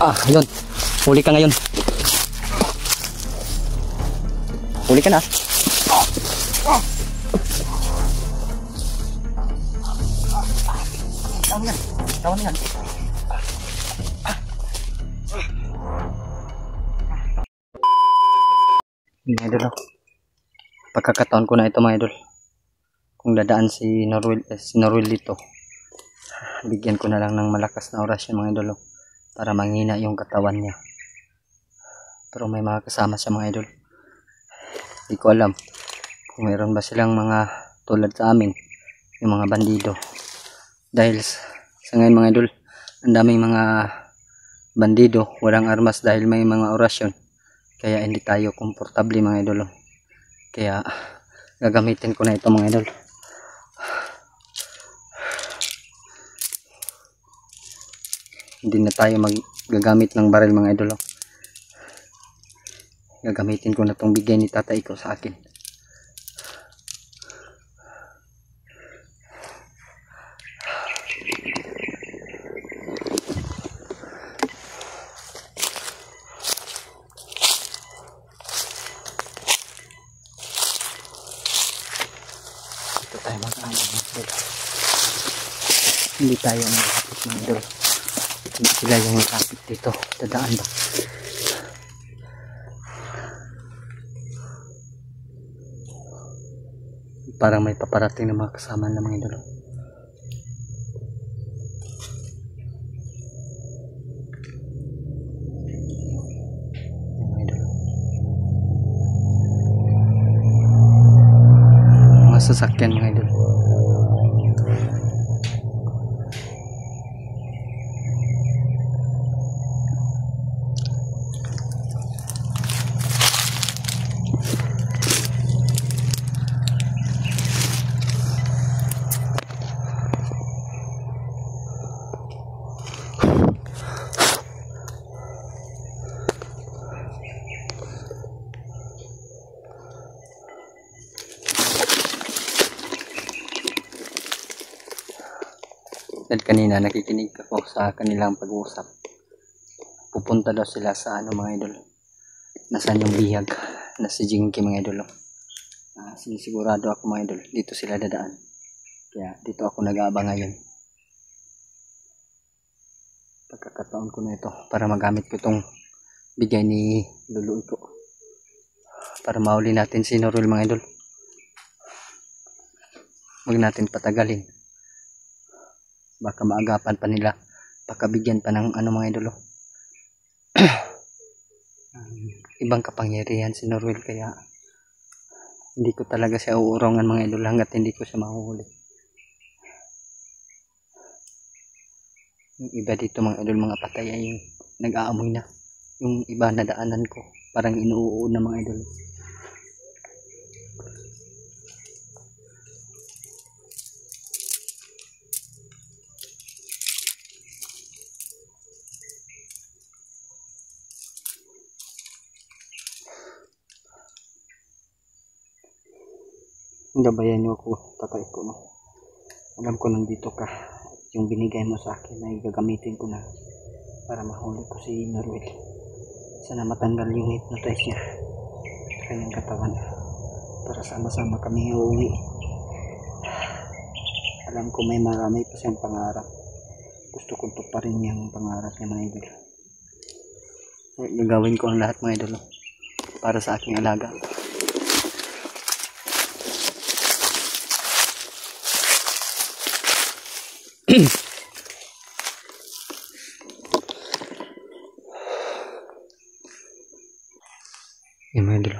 Ayun. Huli ka ngayon. Huli ka na. Tawon yan. Tawon yan. Mga idol. Pagkakataon ko na ito mga idol. Kung dadaan si Norwell dito, bigyan ko na lang ng malakas na orasyon mga idol. Para manghina yung katawan niya. Pero may mga kasama siya mga idol. Hindi ko alam kung mayroon ba silang mga tulad sa amin, yung mga bandido. Dahil sa ngayon mga idol, ang daming mga bandido, walang armas dahil may mga orasyon. Kaya hindi tayo komportable mga idol. Kaya gagamitin ko na ito mga idol. Hindi na tayo gagamit ng baril mga idol. Gagamitin ko na itong bigay ni tatay ko sa akin. Ito tayo mag-ano mga idol. Hindi tayo malapit mga idol. Hindi sila yung malapit dito. Dadaan ba? Parang may paparating na mga kasama na mga idol. Mga sasakyan mga idol. Dahil kanina nakikinig ako sa kanilang pag-uusap. Pupunta daw sila sa ano mga idol. Nasaan yung bihag na si Jinky mga idol. Sinisigurado ako mga idol. Dito sila dadaan. Kaya dito ako nag-aabang ngayon. Pagkakataon ko na ito para magamit ko itong bigay ni Lulu ko. Para mahuli natin si Norwell mga idol. Huwag natin patagalin. Baka maagapan pa nila. Baka bigyan pa ng ano mga idolo. Ibang kapangyarihan si Norwell. Kaya hindi ko talaga siya uurongan mga idol hanggat hindi ko siya mahuhuli. Yung iba dito mga idol, mga patay ay nag-aamoy na. Yung iba na daanan ko parang inuuo na mga idol. Gabayan niyo ako, tatay ko, no? Alam ko nandito ka. Yung binigay mo sa akin ay gagamitin ko na para mahuli ko si Norwell. Sana matanggal yung hypnotize niya sa kanyang katawan para sama-sama kami uuwi. Alam ko may marami pa siyang pangarap. Gusto kong tuparin yung pangarap niya mga idol. Gagawin ko ang lahat mga idol para sa aking alaga. Yan mga idol.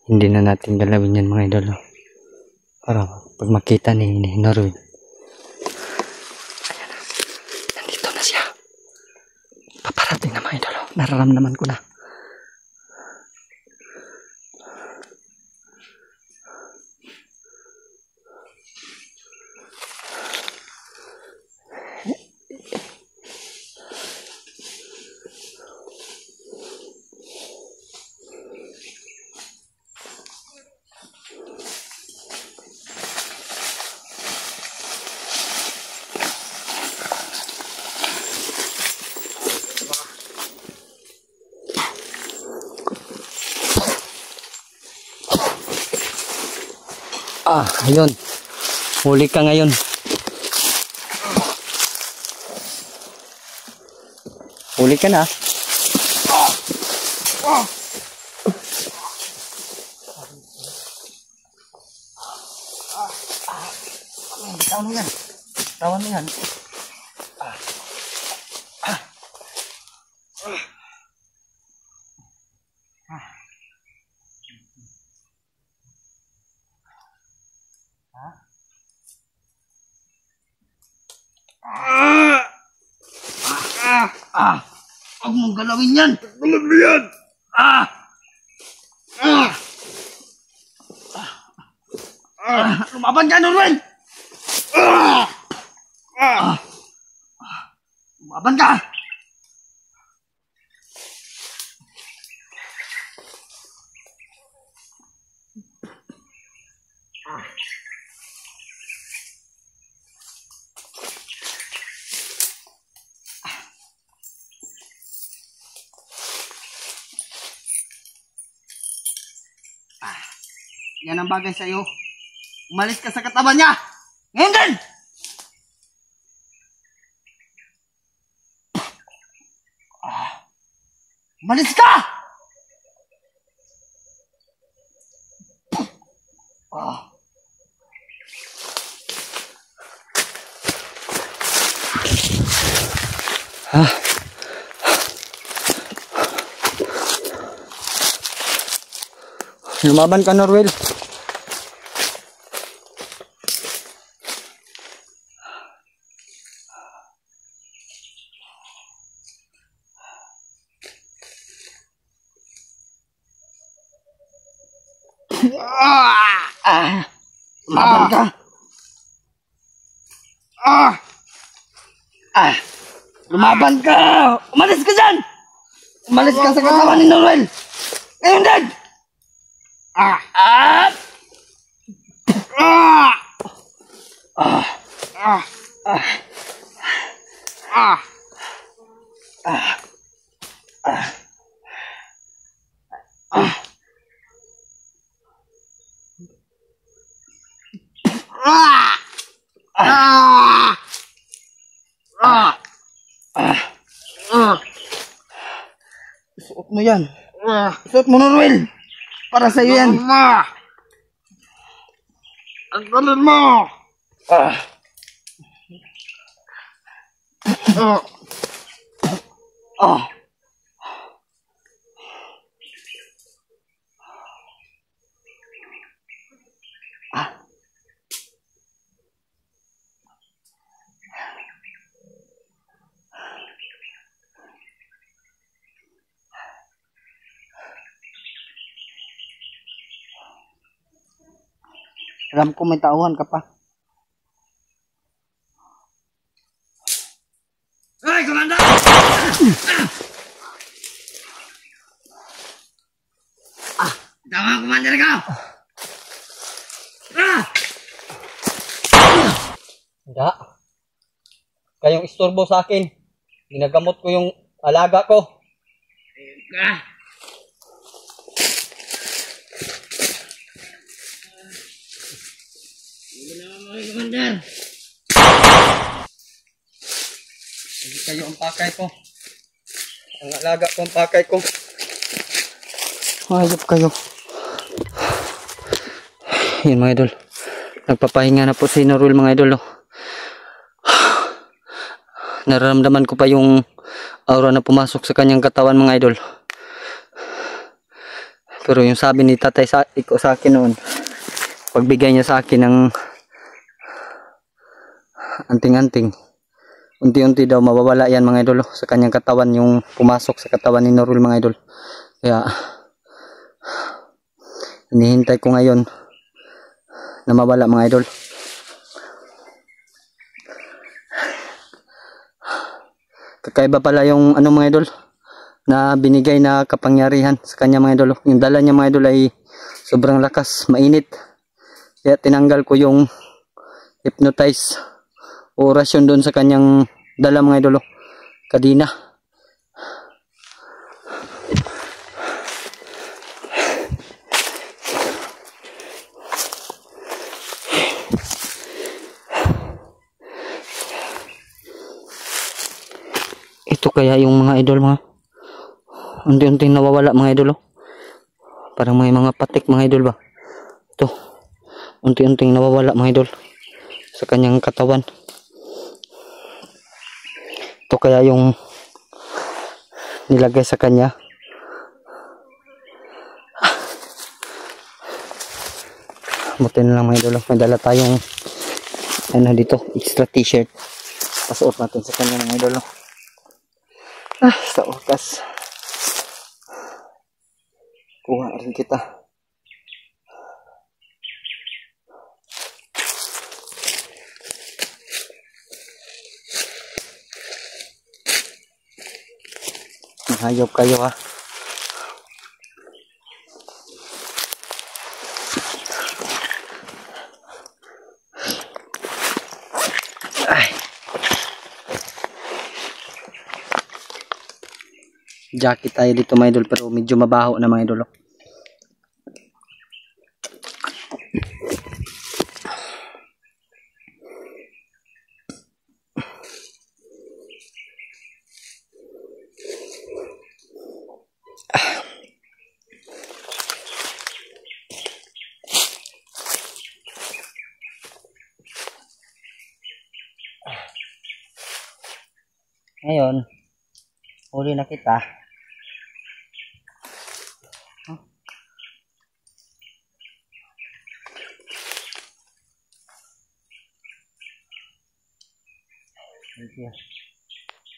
hindi na natin galawin yan mga idol. Para pag makita ni Norwin. Ayan na. Nandito na siya. Paparating na mga idol. Nararamdaman ko na. Ayun. Huli ka ngayon. Huli ka na. Tawan mo yan. Tawan mo yan. Huwag mong galawin yan! Galawin mo yan! Lumaban ka, Norwin! Lumaban ka! Yan ang bagay sa'yo. Umalis ka sa katawan niya! Ngayon din! Umalis ka! Lumaban ka, Norwin. Lumaban ka! Lumaban ka! Umalis ka dyan! Umalis ka sa katawan ni Norwin! Ngayon din! Suot mo yan. Suot mo, Norwin. Para sa'yo yan. Ang galing mo. Alam ko may tauhan ka pa. Hey, Commander! Tama, Commander ka! Hindi. Kayong istorbo sa akin. Ginagamot ko yung alaga ko. Commander! Hindi kayo ang pakay ko. Ang alaga ko ang pakay ko. Hayop kayo. Yun mga idol. Nagpapahinga na po si Norwin mga idol. Nararamdaman ko pa yung aura na pumasok sa kanyang katawan mga idol. Pero yung sabi ni tatay sa akin noon, pagbigay niya sa akin ng anting-anting, unti-unti daw mawawala yan mga idol sa kanyang katawan, yung pumasok sa katawan ni Norwell mga idol. Kaya hinihintay ko ngayon na mawala mga idol. Kakaiba pala yung ano mga idol na binigay na kapangyarihan sa kanya mga idol. Yung dala niya mga idol ay sobrang lakas, mainit. Kaya tinanggal ko yung hypnotize o orasyon doon sa kanyang dala mga idol, kadina. Ito kaya yung mga idol, mga unti-unting nawawala mga idol. Parang may mga patik mga idol ba. Ito, unti-unting nawawala mga idol sa kanyang katawan. Ito kaya yung nilagay sa kanya. Buti na lang mga idol, may dala tayong ano dito, extra t-shirt. Pasuot natin sa kanya mga idol. Sa oras kuha rin kita. Mahayop kayo ha. Jacket tayo dito mga idol, pero medyo mabaho na mga idol. Ngayon, huli na kita.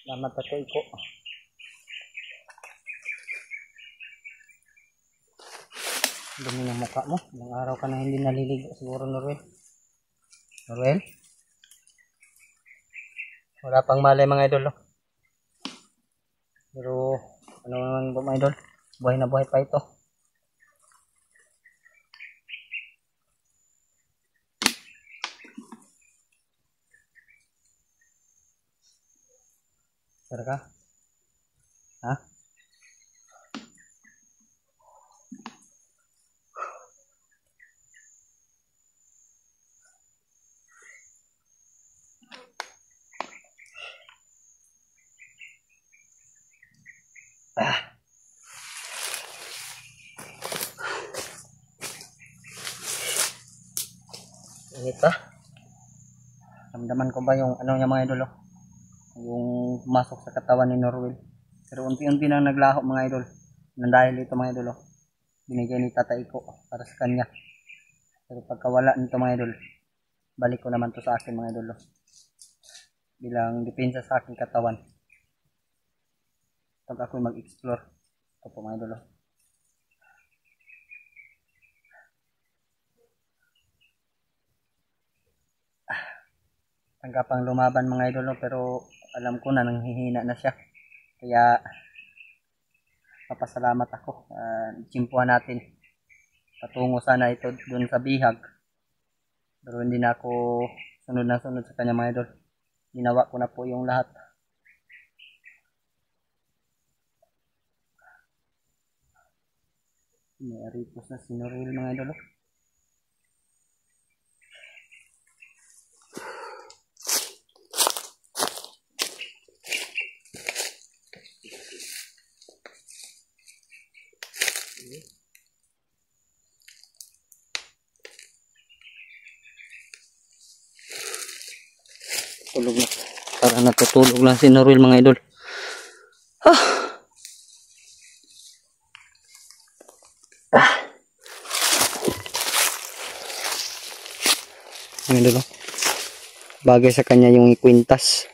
Salamat ako iko. Dumi ng mukha mo. Ilang araw ka na hindi naliligo siguro, Norwell. Norwell? Wala pang malay mga idol. Pero ano naman po mga idol, buhay na buhay pa ito. Sir ka? Ha? Init ha? Ramdaman ko ba yung ano niya mga idol, yung pumasok sa katawan ni Norwell. Pero unti-unti nang naglaho mga idol. Nang dahil ito mga idol, binigay ni tatay ko para sa kanya. Pero pagkawala nito mga idol, balik ko naman to sa akin mga idol. Bilang depensa sa aking katawan. Pag ako mag-explore. Ito po mga idol. Tanggapang lumaban mga idol, pero alam ko na nanghihina na siya. Kaya papasalamat ako. Tsimpuhan natin. Patungo sana ito dun sa bihag. Pero hindi na ako sunod na sunod sa kanya mga idol. Ginawa ko na po yung lahat. May aripos na si Norwell mga idol. Tulog na. Para natutulog lang si Norwell mga idol. Mga idol, oh. Bagay sa kanya yung ikwintas.